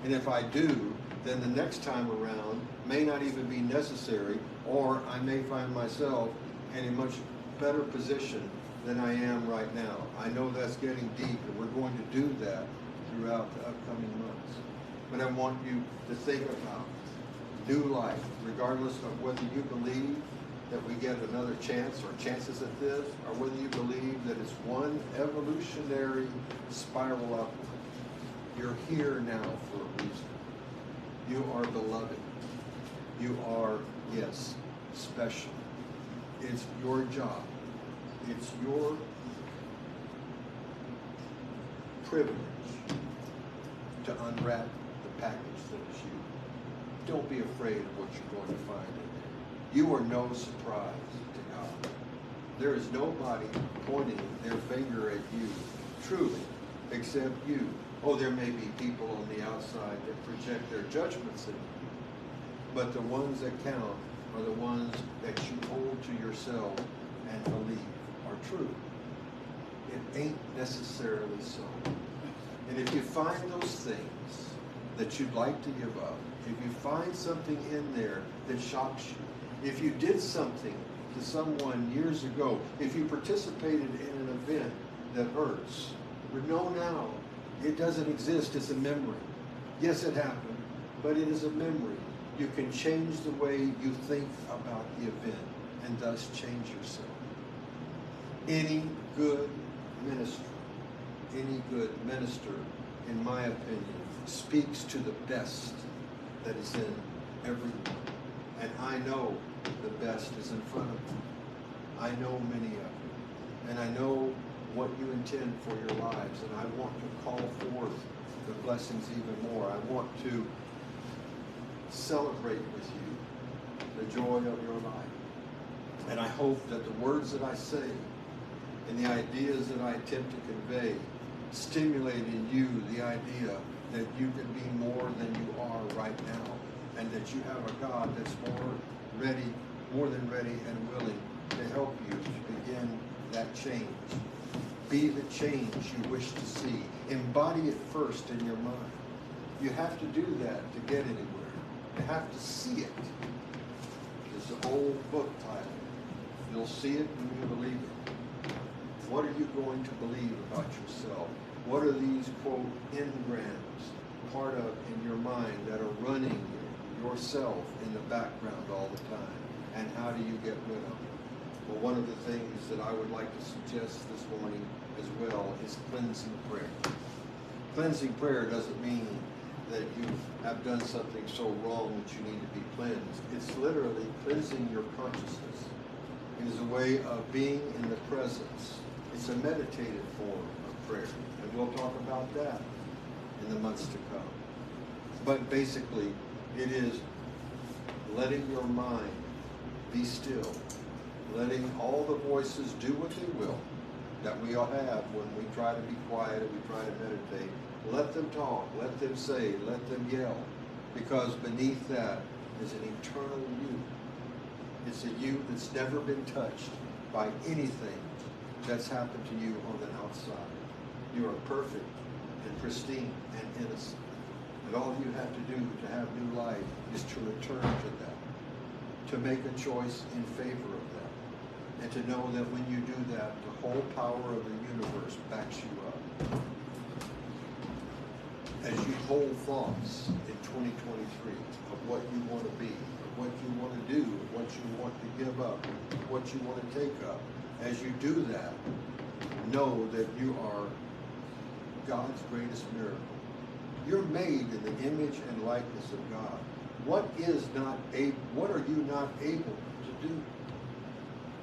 And if I do, then the next time around may not even be necessary, or I may find myself in a much better position than I am right now. I know that's getting deep, and we're going to do that throughout the upcoming months. But I want you to think about new life, regardless of whether you believe that we get another chance or chances at this, or whether you believe that it's one evolutionary spiral upward. You're here now for a reason. You are beloved. You are, yes, special. It's your job. It's your privilege to unwrap the package that is you. Don't be afraid of what you're going to find in there. You are no surprise to God. There is nobody pointing their finger at you, truly, except you. Oh, there may be people on the outside that project their judgments at you, but the ones that count are the ones that you hold to yourself and believe are true. It ain't necessarily so. And if you find those things that you'd like to give up, if you find something in there that shocks you, if you did something to someone years ago, if you participated in an event that hurts, but know now, it doesn't exist, it's a memory. Yes, it happened, but it is a memory. You can change the way you think about the event and thus change yourself. Any good minister, in my opinion, speaks to the best that is in everyone. And I know the best is in front of you. I know many of you. And I know what you intend for your lives. And I want to call forth the blessings even more. I want to celebrate with you the joy of your life. And I hope that the words that I say and the ideas that I attempt to convey stimulate in you the idea that you can be more than you are right now, and that you have a God that's more than ready and willing to help you to begin that change. Be the change you wish to see. Embody it first in your mind. You have to do that to get anywhere. You have to see it. It's an old book title. You'll see it when you believe it. What are you going to believe about yourself? What are these, quote, engrams part of in your mind that are running yourself in the background all the time? And how do you get rid of them? Well, one of the things that I would like to suggest this morning as well is cleansing prayer. Cleansing prayer doesn't mean that you have done something so wrong that you need to be cleansed. It's literally cleansing your consciousness. It is a way of being in the presence. It's a meditative form of prayer. And we'll talk about that in the months to come. But basically, it is letting your mind be still, letting all the voices do what they will that we all have when we try to be quiet and we try to meditate. Let them talk, let them say, let them yell, because beneath that is an eternal you. It's a you that's never been touched by anything that's happened to you on the outside. You are perfect and pristine and innocent. And all you have to do to have new life is to return to that, to make a choice in favor of that, and to know that when you do that, the whole power of the universe backs you up. As you hold thoughts in 2023 of what you want to be, of what you want to do, of what you want to give up, of what you want to take up, as you do that, know that you are God's greatest miracle. You're made in the image and likeness of God. What are you not able to do?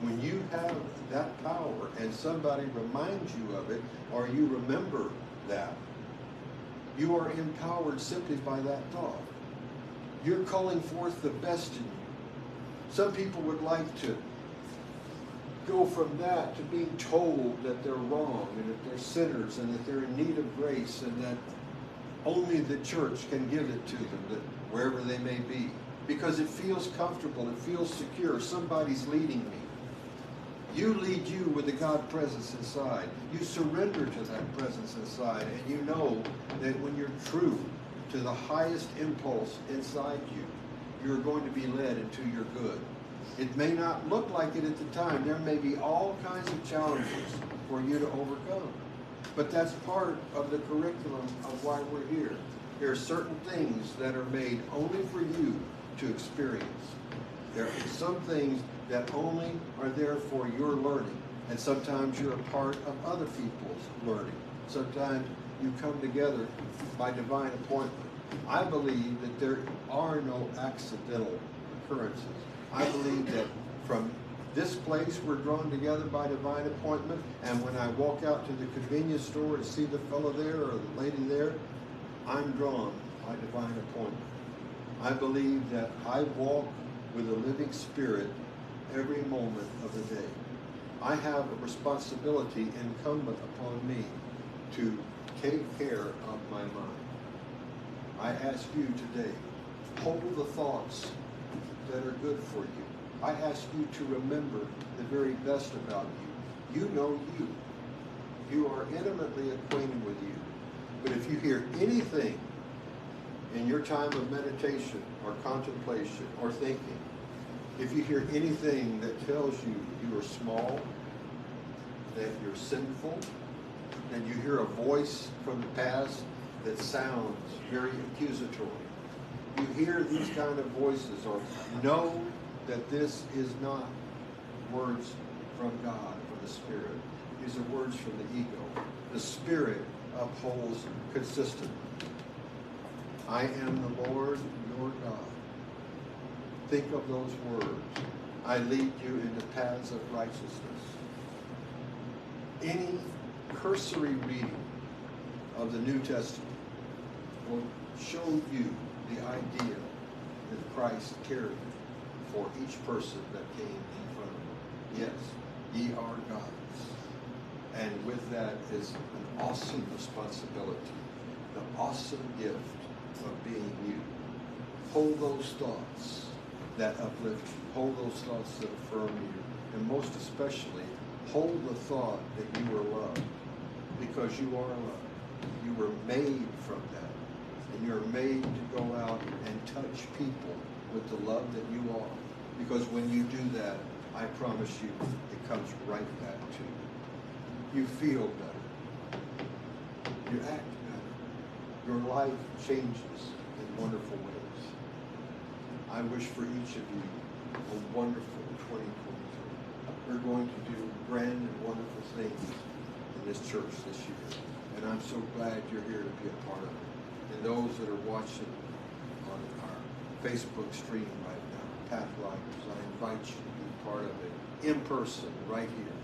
When you have that power and somebody reminds you of it, or you remember that, you are empowered simply by that thought. You're calling forth the best in you. Some people would like to go from that to being told that they're wrong and that they're sinners and that they're in need of grace and that only the church can give it to them, that wherever they may be, because it feels comfortable, it feels secure. Somebody's leading me. You lead you with the God presence inside. You surrender to that presence inside, and you know that when you're true to the highest impulse inside you, you're going to be led into your good. It may not look like it at the time. There may be all kinds of challenges for you to overcome. But that's part of the curriculum of why we're here. There are certain things that are made only for you to experience. There are some things that only are there for your learning. And sometimes you're a part of other people's learning. Sometimes you come together by divine appointment. I believe that there are no accidental occurrences. I believe that from this place we're drawn together by divine appointment, and when I walk out to the convenience store and see the fellow there or the lady there, I'm drawn by divine appointment. I believe that I walk with a living spirit every moment of the day. I have a responsibility incumbent upon me to take care of my mind. I ask you today, hold the thoughts that are good for you. I ask you to remember the very best about you. You know you. You are intimately acquainted with you. But if you hear anything in your time of meditation or contemplation or thinking, if you hear anything that tells you you are small, that you're sinful, and you hear a voice from the past that sounds very accusatory, you hear these kind of voices, or know that this is not words from God, from the Spirit. These are words from the ego. The Spirit upholds consistently. I am the Lord your God. Think of those words. I lead you into paths of righteousness. Any cursory reading of the New Testament will show you the idea that Christ carried for each person that came in front of him. Yes, ye are gods. And with that is an awesome responsibility, the awesome gift of being you. Hold those thoughts that uplift you. Hold those thoughts that affirm you. And most especially, hold the thought that you are loved, because you are loved. You were made from that. And you're made to go out and touch people with the love that you are. Because when you do that, I promise you, it comes right back to you. You feel better. You act better. Your life changes in wonderful ways. I wish for each of you a wonderful 2023. We're going to do grand and wonderful things in this church this year. And I'm so glad you're here to be a part of it. And those that are watching on our Facebook stream right now, Pathlighters. I invite you to be part of it in person, right here.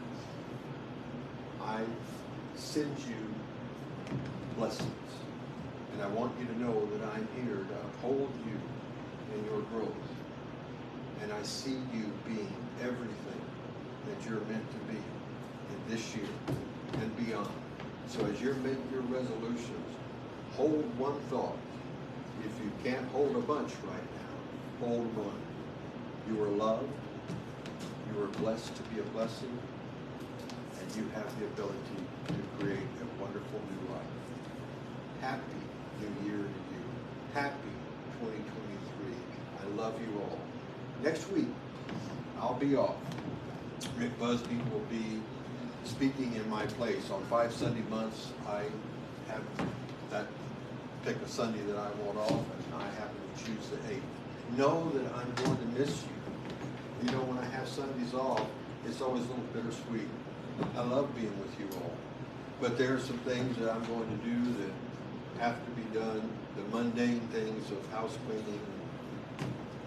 I send you blessings. And I want you to know that I'm here to uphold you in your growth. And I see you being everything that you're meant to be in this year and beyond. So as you make your resolutions, hold one thought. If you can't hold a bunch right now, hold one. You are loved. You are blessed to be a blessing. And you have the ability to create a wonderful new life. Happy New Year to you. Happy 2023. I love you all. Next week, I'll be off. Rick Busby will be speaking in my place. On 5 Sunday months, I have that pick a Sunday that I want off, and I happen to choose the 8th. Know that I'm going to miss you. You know, when I have Sundays off, it's always a little bittersweet. I love being with you all. But there are some things that I'm going to do that have to be done, the mundane things of house cleaning,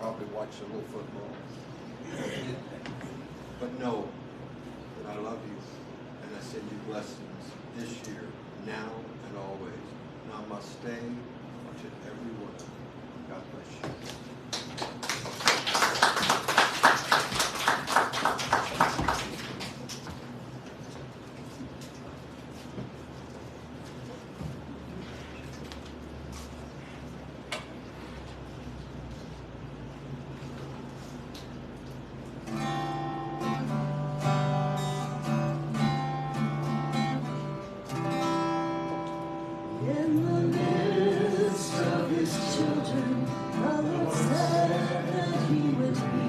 probably watch a little football. But know that I love you, and I send you blessings this year, now and always. Namaste to everyone. God bless you. In the midst of his children, the Lord said that he would be.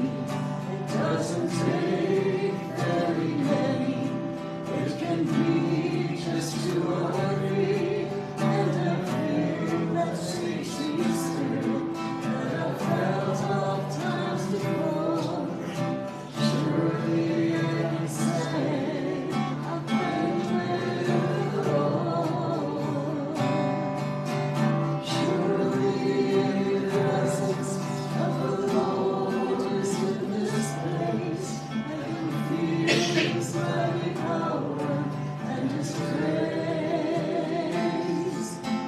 It doesn't take very many. It can be just 2 or 3, and everything that seeks me still, that I've felt oft times before. Surely I can say I've been with the Lord. Surely the presence of the Lord is in this place. I can feel His mighty power and His grace.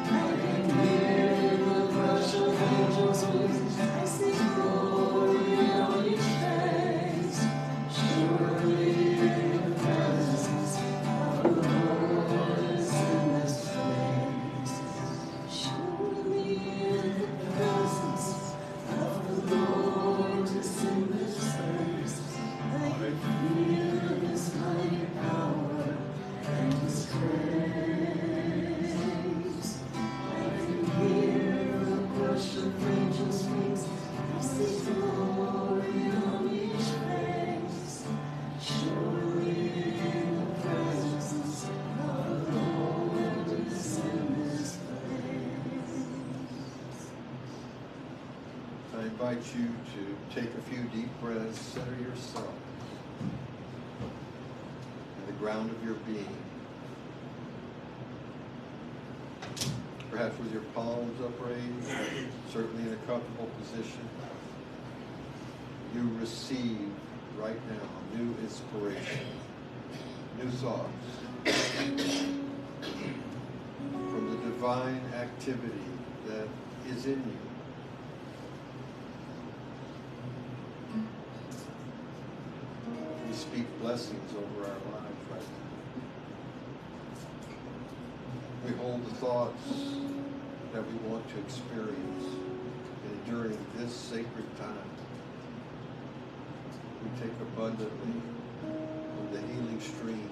I can hear the rush of angels' wings. I see glory on each face. Surely the presence of the Lord is in this place. Surely the presence of the Lord is in this place. I can feel His mighty power and His grace. I can hear the rush of angels' wings. I see glory on each face. Surely the presence of the Lord is in this place. I invite you to take a few deep breaths, center yourself in the ground of your being. Perhaps with your palms upraised, certainly in a comfortable position. You receive right now new inspiration, new thoughts from the divine activity that is in you. We speak blessings over our lives right now. We hold the thoughts that we want to experience, and during this sacred time, we take abundantly of the healing stream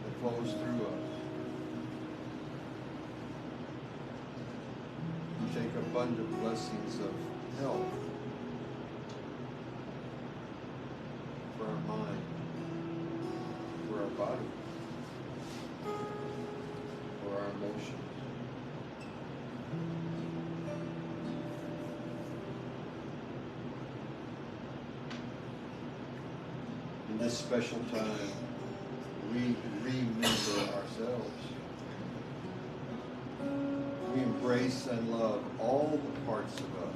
that flows through us. We take abundant blessings of health for our mind, for our body, for our emotions. In this special time, we remember ourselves. We embrace embrace and love all the parts of us.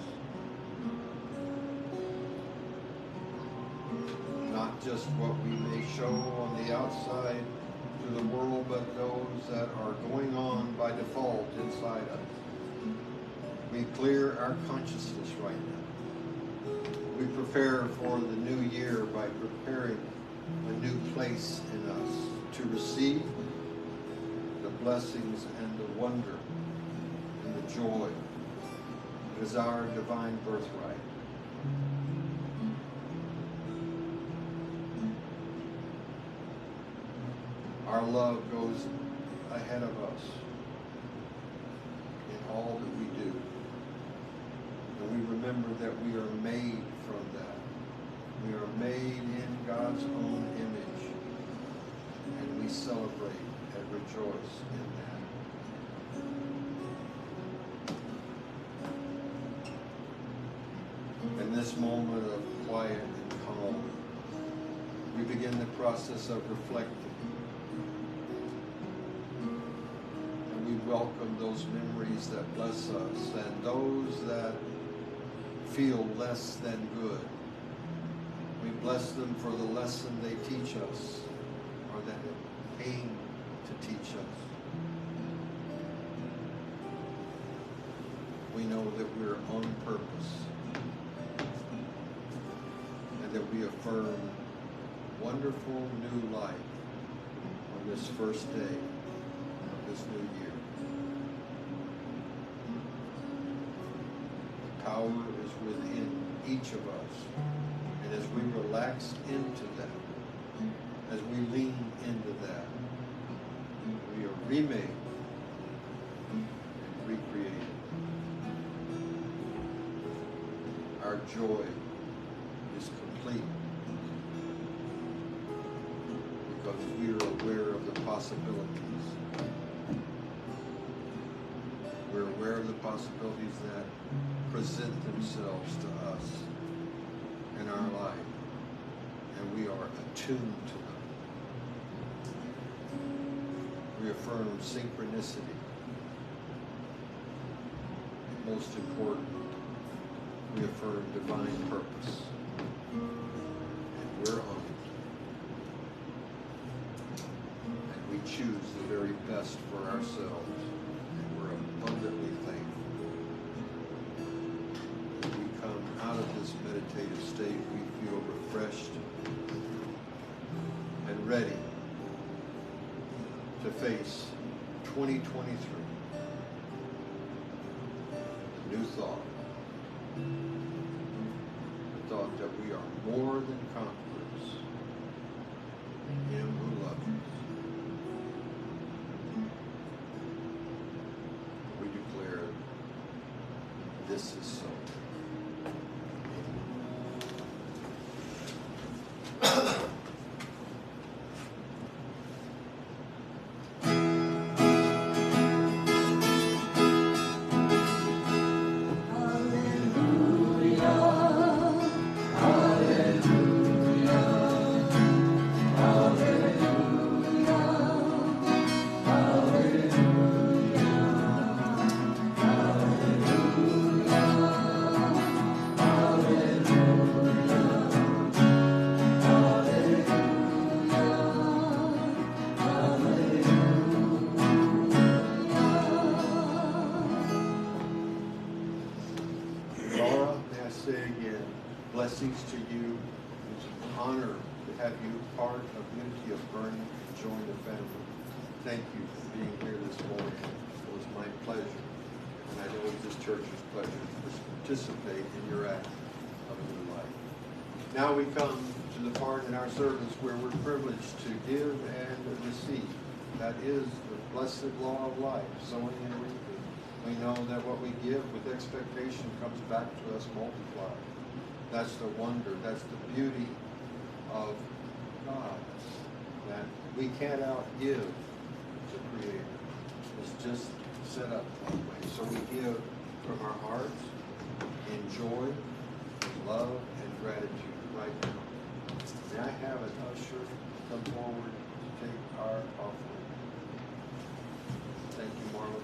Not just what we may show on the outside to the world, but those that are going on by default inside us. We clear our consciousness right now. We prepare for the new year by preparing a new place in us to receive the blessings and the wonder and the joy that is our divine birthright. Our love goes ahead of us in all that we do. And we remember that we are made from that. We are made in God's own image. And we celebrate and rejoice in that. In this moment of quiet and calm, we begin the process of reflecting. And we welcome those memories that bless us and those that feel less than good. We bless them for the lesson they teach us, or that it came to teach us. We know that we're on purpose, and that we affirm wonderful new life on this first day of this new year. The power is within each of us. And as we relax into that, as we lean into that, we are remade and recreated. Our joy is complete because we are aware of the possibilities. We're aware of the possibilities that present themselves to us in our life, and we are attuned to them. We affirm synchronicity. And most important, we affirm divine purpose, and we're on it. And we choose the very best for ourselves, and we're abundantly thankful. Out of this meditative state, we feel refreshed and ready to face 2023. A new thought. The thought that we are more than conquerors in Him who loves us. We declare this is so. Blessings to you. It's an honor to have you part of Unity of Boerne and join the family. Thank you for being here this morning. It was my pleasure, and I know it's this church's pleasure to participate in your act of a new life. Now we come to the part in our service where we're privileged to give and receive. That is the blessed law of life, sowing and reaping. We know that what we give with expectation comes back to us multiplied. That's the wonder, that's the beauty of God, that we can't outgive the Creator. It's just set up that way. So we give from our hearts in joy, in love, and gratitude right now. May I have an usher come forward to take our offering? Thank you, Marlon.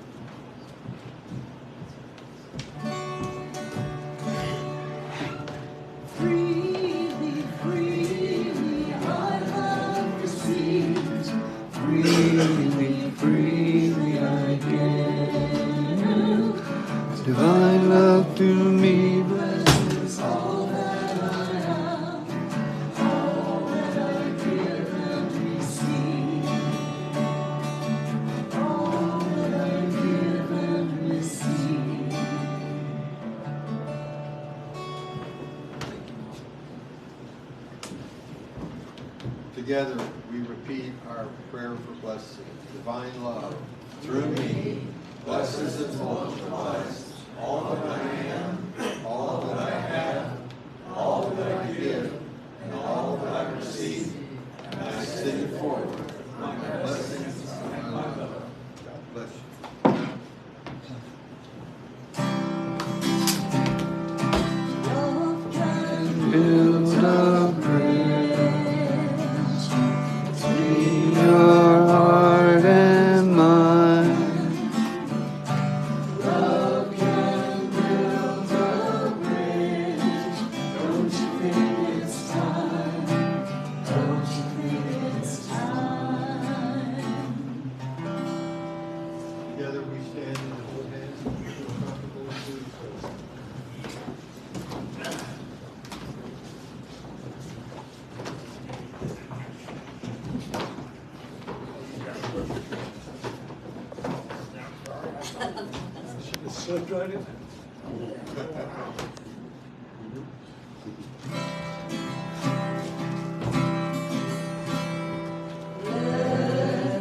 Freely, freely, I have received. Freely, freely, I give. Divine love to me, Blesses all that I have, all that I give and receive. All that I give and receive. Together, we repeat our prayer for blessing. Divine love, through me, blesses and multiplies all that I am, all that I have, all that I give, and all that I receive. And I send forward my blessings and my love. God bless you. Love can build a bridge between your heart and mine. Love can build a bridge. Don't you think it's time? Don't you think it's time? Together we stand and hold hands and feel comfortable to do so. It slipped right in.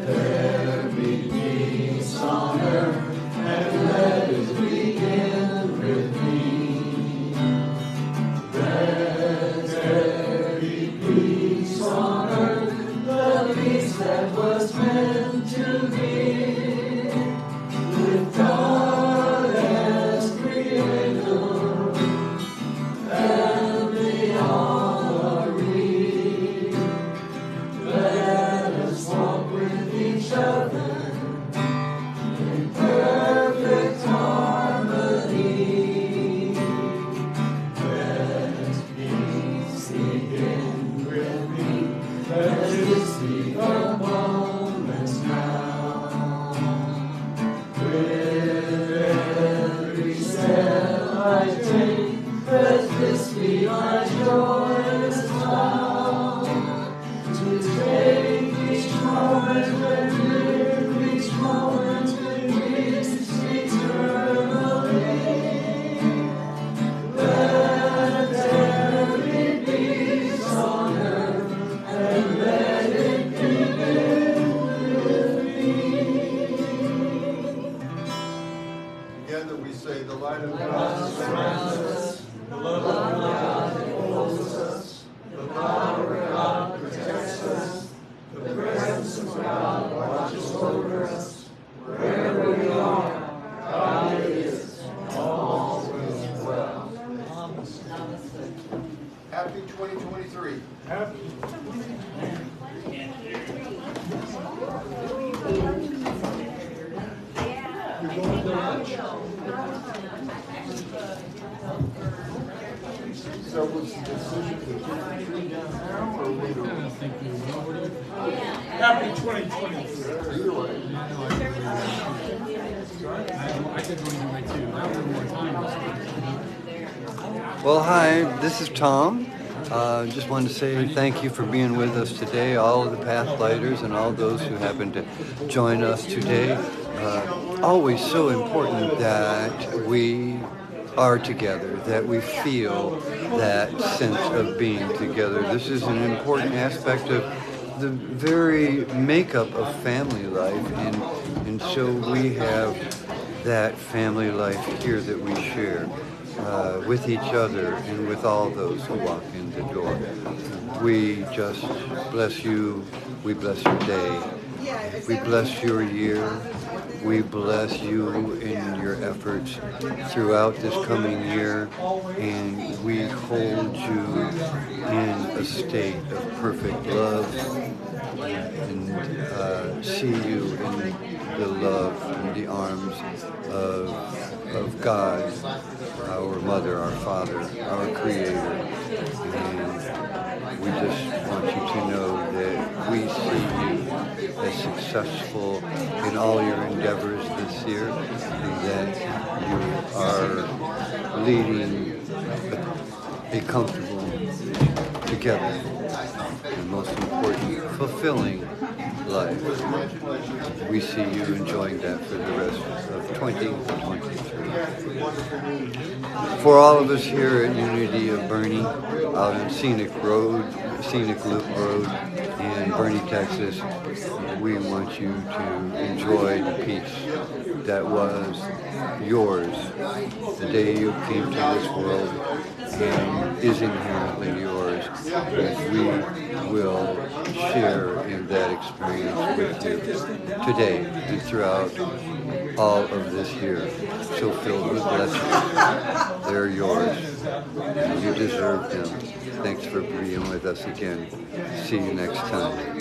There be peace on earth, and let it begin with me. Let there be peace on earth, the peace that was meant to be. With God as Creator, and beyond are we. Let us walk with each other in perfect harmony. Let peace begin with me. Let this be the moment now. With every step I take, let this be my joyous vow. To take each moment and live each moment in peace eternally. Let there be peace on earth, and let it begin with me. Together we say, the light of God Surrounds us, the love of God enfolds us, the power of God protects us, the presence of God watches over us. Wherever we are, God is, and all is well. Happy 2023. Happy. You're going to lunch. So was the decision to keep the tree down now or later? I don't think we will. What do you? Happy 2023. Either way. I could go either way too. I have a little more time. Well, hi, this is Tom. Just wanted to say thank you for being with us today, all of the Pathlighters and all those who happen to join us today. Always so important that we are together, that we feel that sense of being together. This is an important aspect of the very makeup of family life, and so we have that family life here that we share with each other and with all those who walk in the door. We just bless you. We bless your day. We bless your year. We bless you in your efforts throughout this coming year, and we hold you in a state of perfect love and see you in the love and the arms of of God, our Mother, our Father, our Creator. And we just want you to know that we see you as successful in all your endeavors this year, and that you are leading a comfortable, together, and most important, fulfilling life. We see you enjoying that for the rest of 2023. For all of us here at Unity of Boerne, out on Scenic Loop Road in Boerne, Texas, we want you to enjoy the peace that was yours the day you came to this world and is inherently yours. And we will share in that experience with you today and throughout all of this year. So filled with blessings. They're yours. And you deserve them. Thanks for being with us again. See you next time.